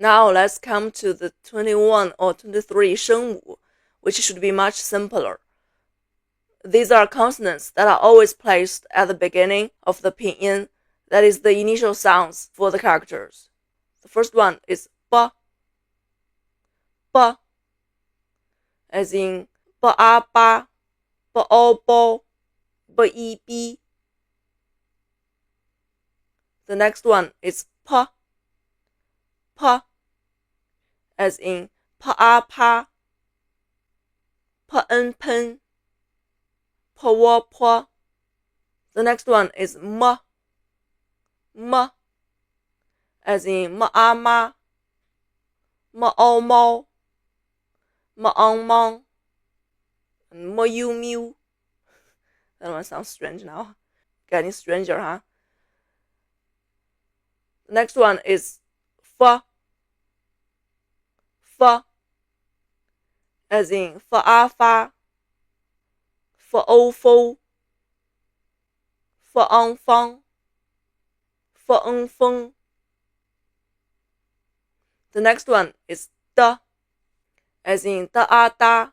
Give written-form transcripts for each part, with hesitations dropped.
Now let's come to the 21 or 23 shengwu, which should be much simpler. These are consonants that are always placed at the beginning of the pinyin, that is the initial sounds for the characters. The first one is ba, ba, as in ba a ba, ba o bo, ba i bi. The next one is pa, pa, as in pa a pa, pa en pen, pa wo po. The next one is ma, ma, as in ma a ma, ma o mo, ma on mon, and ma you mew. That one sounds strange now. Getting stranger, huh? The next one is fa, fa, as in fa a fa, fa o fo, fa on fong, fa en feng. The next one is da, as in da a da,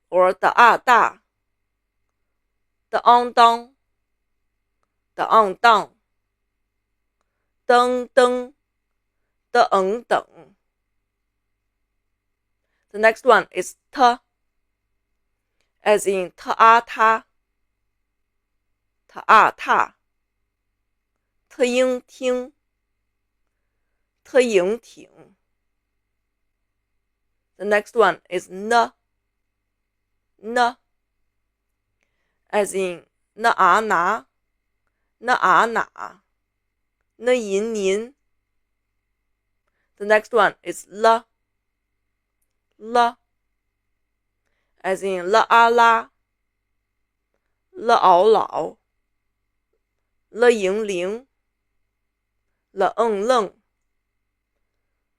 or da a da, da on dong, da on dong, deng deng, da en deng. The next one is ta, as in ta a ta, ta a ta, ta ying ting, ta ying ting. The next one is na, na, as in na a na, na a na, na yin nin. The next one is la, la, as in la a la, la ao lao, la ying ling, la en leng,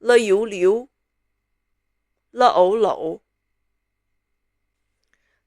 la you liu, la ou lou.